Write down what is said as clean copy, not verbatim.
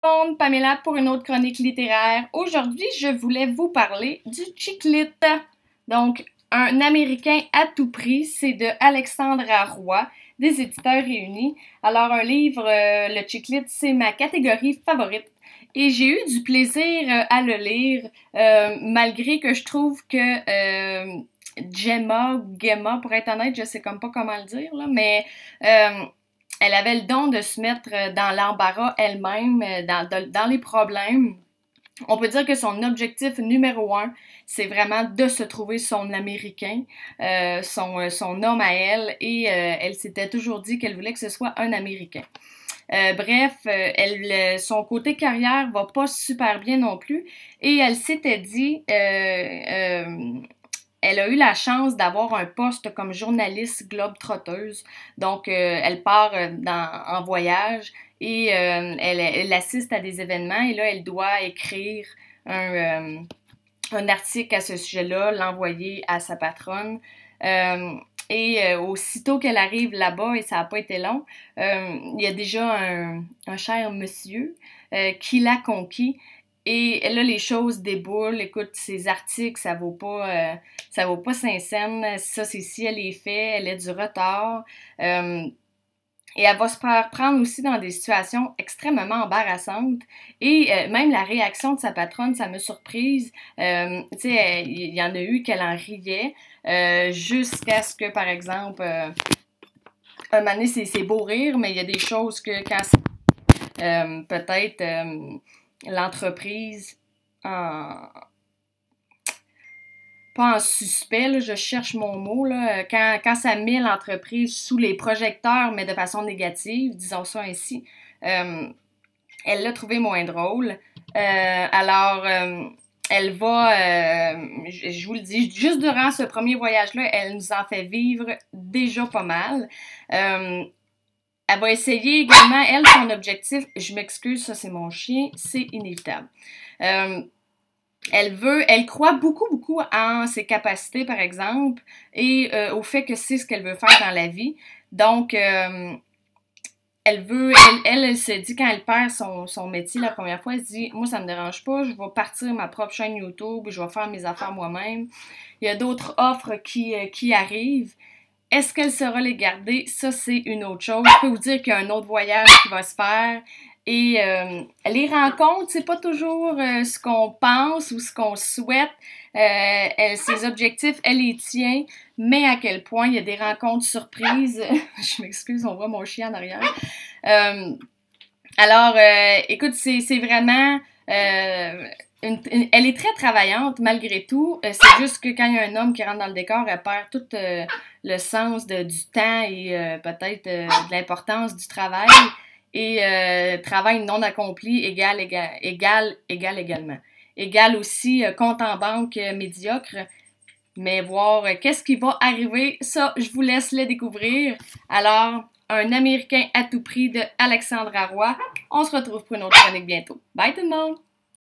Bonjour, Pamela pour une autre chronique littéraire. Aujourd'hui, je voulais vous parler du chick lit. Donc, un Américain à tout prix, c'est de Alexandra Roy, des Éditeurs Réunis. Alors, un livre, le chick lit, c'est ma catégorie favorite. Et j'ai eu du plaisir à le lire, malgré que je trouve que Gemma, pour être honnête, je sais comme pas comment le dire, là, mais elle avait le don de se mettre dans l'embarras elle-même, dans les problèmes. On peut dire que son objectif numéro un, c'est vraiment de se trouver son Américain, son homme à elle, et elle s'était toujours dit qu'elle voulait que ce soit un Américain. Bref, son côté carrière va pas super bien non plus, et elle s'était dit, elle a eu la chance d'avoir un poste comme journaliste globe-trotteuse. Donc, elle part en voyage et elle assiste à des événements et là, elle doit écrire un article à ce sujet-là, l'envoyer à sa patronne. Aussitôt qu'elle arrive là-bas, et ça n'a pas été long, il y a déjà un cher monsieur qui l'a conquis. Et là, les choses déboulent. Écoute, ces articles, ça vaut pas 5 cents. Ça, c'est si elle est fait, elle a du retard. Et elle va se faire prendre aussi dans des situations extrêmement embarrassantes. Et même la réaction de sa patronne, ça m'a surprise. Tu sais, il y en a eu qu'elle en riait. Jusqu'à ce que, par exemple, un moment donné, c'est beau rire, mais il y a des choses que quand peut-être l'entreprise en... pas en suspect, là, je cherche mon mot, là, quand ça met l'entreprise sous les projecteurs, mais de façon négative, disons ça ainsi, elle l'a trouvé moins drôle. Elle va, je vous le dis, juste durant ce premier voyage-là, elle nous en fait vivre déjà pas mal. Elle va essayer également, elle, son objectif, je m'excuse, ça c'est mon chien, c'est inévitable. Elle croit beaucoup en ses capacités, par exemple, et au fait que c'est ce qu'elle veut faire dans la vie. Donc, elle se dit, quand elle perd son métier la première fois, elle se dit, moi, ça me dérange pas, je vais partir ma propre chaîne YouTube, je vais faire mes affaires moi-même. Il y a d'autres offres qui arrivent. Est-ce qu'elle saura les garder? Ça, c'est une autre chose. Je peux vous dire qu'il y a un autre voyage qui va se faire. Et les rencontres, c'est pas toujours ce qu'on pense ou ce qu'on souhaite. Ses objectifs, elle les tient, mais à quel point il y a des rencontres surprises. Je m'excuse, on voit mon chien en arrière. Écoute, c'est vraiment... elle est très travaillante malgré tout. C'est juste que quand il y a un homme qui rentre dans le décor, elle perd tout le sens du temps et peut-être de l'importance du travail. Et travail non accompli également. Égale aussi compte en banque médiocre. Mais voir qu'est-ce qui va arriver, ça, je vous laisse le découvrir. Alors, un Américain à tout prix de Alexandra Roy. On se retrouve pour une autre chronique bientôt. Bye tout le monde!